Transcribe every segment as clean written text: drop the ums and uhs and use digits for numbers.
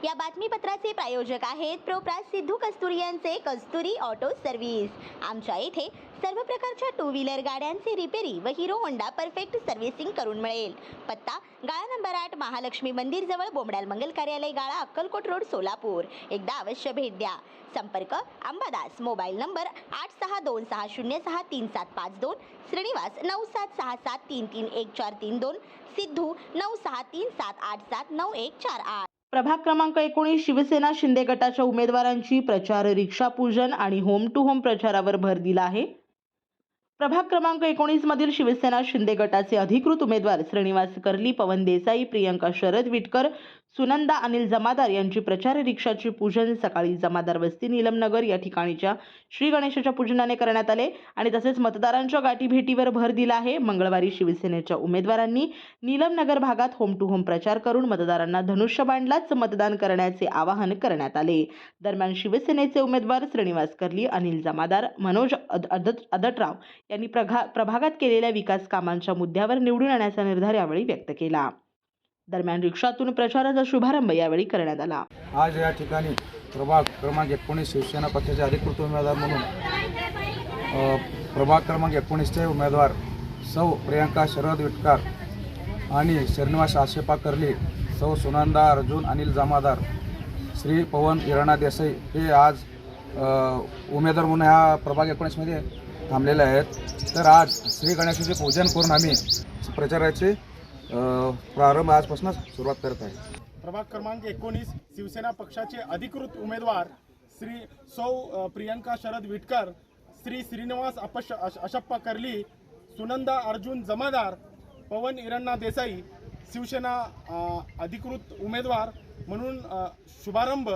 या बातमीपत्राचे प्रायोजक आहेत प्रोप्रास सिद्धू कस्तुरी यांचे कस्तुरी ऑटो सर्व्हिस। आमच्या इथे सर्व प्रकारच्या टू व्हीलर गाड्यांचे रिपेरी व हिरो होंडा परफेक्ट सर्व्हिसिंग करून मिळेल। पत्ता गाळा नंबर 8 महालक्ष्मी मंदिर जवळ बोमडाल मंगल कार्यालय गाळा अक्कलकोट रोड सोलापूर। एकदा अवश्य भेट द्या। संपर्क अंबादास, मोबाईल नंबर 8626063752, श्रीनिवास 9766733142, सिद्धू 9637879148। प्रभाग क्रमांक 19 शिवसेना शिंदे गटाच्या उमेदवारांची प्रचार रिक्षा पूजन आणि होम टू होम प्रचारावर भर दिला आहे। प्रभाग क्रमांक 19 मधील शिवसेना शिंदे गटाचे अधिकृत उमेदवार श्रीनिवास कर्ली, पवन देसाई, प्रियंका शरद विटकर, सुनंदा अनिल जमादार यांची प्रचार रिक्षाचे पूजन सकाळी जमादार वस्ती नीलमनगर या ठिकाणच्या श्री गणेशाच्या पूजनाने करण्यात आले आणि तसेच मतदारांच्या गाठीभेटीवर भर दिला आहे। मंगळवारी शिवसेनेच्या उमेदवारांनी नीलमनगर भागात होम टू होम प्रचार करून मतदारांना धनुष्यबाणलाच मतदान करण्याचे आवाहन करण्यात आले। दरम्यान शिवसेनेचे उमेदवार श्रीनिवास कर्ली, अनिल जमादार, मनोज अदटराव यांनी प्रभागात केलेल्या विकास कामांच्या मुद्द्यावर निवडून आणण्याचा निर्धार यावेळी व्यक्त केला। दरम्यान रिक्षातून प्रचाराचा शुभारंभ यावेळी करण्यात आला। आज या ठिकाणी प्रभाग क्रमांक 19 शिवसेना पक्षाचे अधिकृत उमेदवार म्हणून प्रभाग क्रमांक 19चे उमेदवार सौ प्रियंका शरद विटकर आणि श्रीनिवास आशेपा कर्ली, सौ सुनंदा अर्जुन अनिल जमादार, श्री पवन इराणा देसाई हे आज उमेदवार म्हणून ह्या प्रभाग 19मध्ये थांबलेले आहेत। तर आज श्री गणेशाचे पूजन करून आम्ही प्रचाराचे प्रारंभ आजपासूनच सुरुवात करत आहे। प्रभाग क्रमांक 19 शिवसेना पक्षाचे अधिकृत उमेदवार श्री सौ प्रियंका शरद विटकर, श्री श्रीनिवास आशप्पा कर्ली, सुनंदा अर्जुन जमादार, पवन इराणा देसाई शिवसेना अधिकृत उमेदवार म्हणून शुभारंभ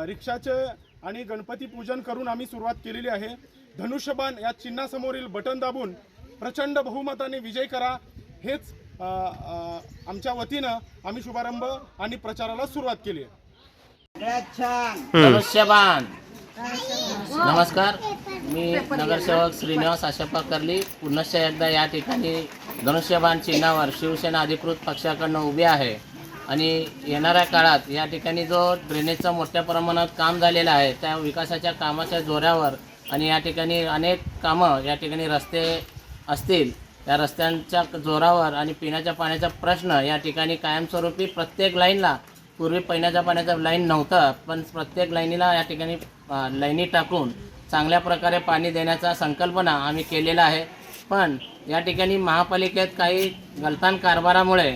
रिक्षाचे आणि गणपती पूजन करून आम्ही सुरुवात केलेली आहे। धनुष्यबाण या चिन्हासमोरील बटन दाबून प्रचंड बहुमताने विजय करा हेच आमच्या वतीनं आम्ही शुभारंभ आणि प्रचाराला सुरुवात केली आहे। धनुष्यबाण। नमस्कार, मी नगरसेवक श्रीनिवास आशप्पा कर्ली पुनश्च एकदा या ठिकाणी धनुष्यबाण चिन्हावर शिवसेना अधिकृत पक्षाकडून उभे आहे आणि येणाऱ्या काळात या ठिकाणी जो ड्रेनेजचं मोठ्या प्रमाणात काम झालेलं आहे त्या विकासाच्या कामाच्या जोरावर आणि या ठिकाणी अनेक कामं या ठिकाणी रस्ते असतील या रस्त्यांच्या जोरावर आणि पिण्याच्या पाण्याचा प्रश्न या ठिकाणी कायमस्वरूपी प्रत्येक लाईनला, पूर्वी पिण्याच्या पाण्याचा लाईन नव्हतं पण प्रत्येक लाईनीला या ठिकाणी लाईनी टाकून चांगल्या प्रकारे पाणी देण्याचा संकल्पना आम्ही केलेला आहे। पण या ठिकाणी महापालिकेत काही गलतान कारभारामुळे,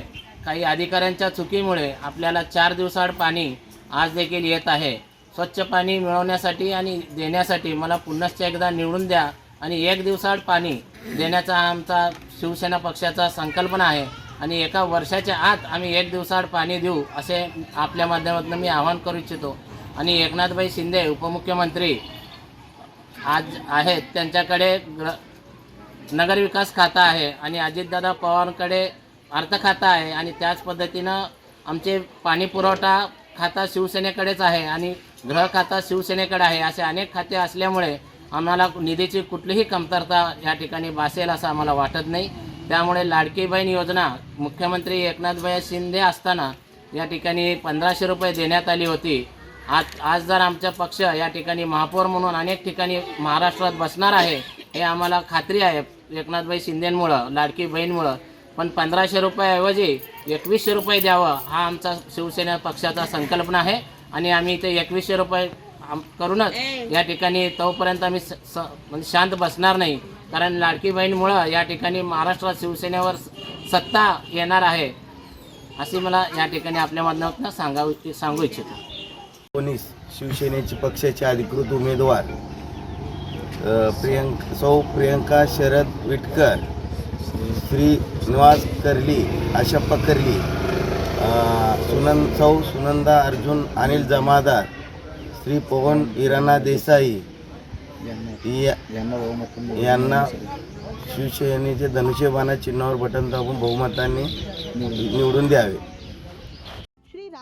काही अधिकाऱ्यांच्या चुकीमुळे आपल्याला 4 दिवसाआड पाणी आज देखील येत आहे। स्वच्छ पाणी मिळवण्यासाठी आणि देण्यासाठी मला पुन्हा एकदा निवडून द्या आणि 1 दिवसाआड पाणी देण्याचा आमचा शिवसेना पक्षाचा संकल्पना आहे आणि एका वर्षाच्या आत आम्ही 1 दिवसाआड पाणी देऊ असे आपल्या माध्यमातून मी आवाहन करू इच्छितो। आणि एकनाथभाई शिंदे उपमुख्यमंत्री आज आहेत, त्यांच्याकडे नगरविकास खाता आहे आणि अजितदादा पवारांकडे अर्थ खाता आहे आणि त्याच पद्धतीनं आमचे पाणी पुरवठा खाता शिवसेनेकडेच आहे आणि गृह खाता शिवसेनेकडे आहे। असे अनेक खाते असल्यामुळे आम्हाला निधीची कुठलीही कमतरता या ठिकाणी भासेल असं आम्हाला वाटत नाही। त्यामुळे लाडकी बहीण योजना मुख्यमंत्री एकनाथभाई शिंदे असताना या ठिकाणी 1500 रुपये देण्यात आली होती। आज जर आमचा पक्ष या ठिकाणी महापौर म्हणून अनेक ठिकाणी महाराष्ट्रात बसणार आहे हे आम्हाला खात्री आहे एकनाथभाई शिंदेंमुळं, लाडकी बहीणमुळं। पण 1500 रुपयाऐवजी 2100 रुपये द्यावं हा आमचा शिवसेना पक्षाचा संकल्पना आहे आणि आम्ही ते 2100 रुपये करूनच या ठिकाणी तोपर्यंत आम्ही म्हणजे शांत बसणार नाही, कारण लाडकी बहीणमुळं या ठिकाणी महाराष्ट्रात शिवसेनेवर सत्ता येणार आहे अशी मला या ठिकाणी आपल्या माध्यमातून सांगू इच्छितो। 19 शिवसेनेचे पक्षाचे अधिकृत उमेदवार सौ प्रियंका शरद विटकर, श्रीनिवास कर्ली, आशप्पा कर्ली, सौ सुनंदा अर्जुन अनिल जमादार, श्री पवन इराणा देसाई यांना शिवसेनेचे धनुष्यबाणा चिन्हावर बटन दाबून बहुमताने निवडून द्यावे।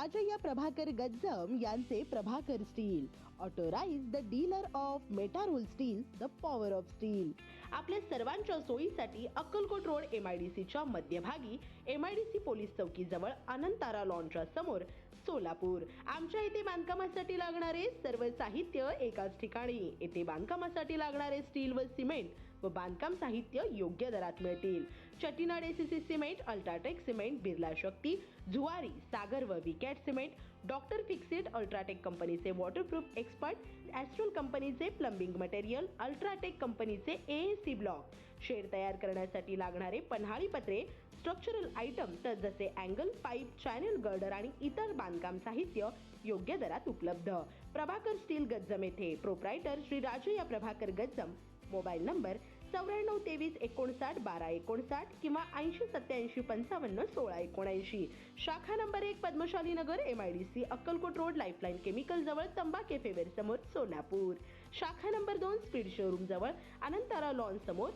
राजय्या प्रभाकर गज्जम यांचे Prabhakar steel, authorized the dealer of Metarol steel, the power of steel. आपल्या सर्वांच्या सोयीसाठी अक्कलकोट रोड MIDCच्या मध्यभागी MIDC पोलीस चौकीजवळ अनंतारा लॉनच्या समोर सोलापूर. आमच्या इथे बांधकामासाठी लागणारे सर्व साहित्य एकाच ठिकाणी. येथे बांधकामासाठी लागणारे स्टील व सिमेंट व बांधकाम साहित्य योग्य दरात मिळतील. Chettinad ACC cement, UltraTech cement, Birla Shakti, Zuari, Sagar व Vicat cement, doctor Fixit, UltraTech कंपनीचे वॉटरप्रूफ एक्सपर्ट, ॲस्ट्रोल कंपनीचे प्लंबिंग मटेरियल, अल्ट्राटेक कंपनीचे AAC ब्लॉक, शेड तयार करण्यासाठी लागणारे पन्हाळी पत्रे, स्ट्रक्चरल आयटम जसे अँगल, पाईप, चॅनल गर्डर आणि इतर बांधकाम साहित्य योग्य दरात उपलब्ध. प्रभाकर स्टील गज्जम येथे. Proprietor Shri Rajayya Prabhakar Gajjam. Mobile number 9423591259 किंवा 8087551679. शाखा नंबर 1, पद्मशाली नगर, MIDC, Akkalkot road, lifeline chemical जवळ, तंबा कॅफे वेर समोर, सोलापूर. शाखा नंबर 2, स्पीड शोरूम जवळ, अनंतारा लॉन समोर,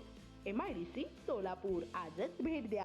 MIDC, सोलापूर. आजच भेट द्या.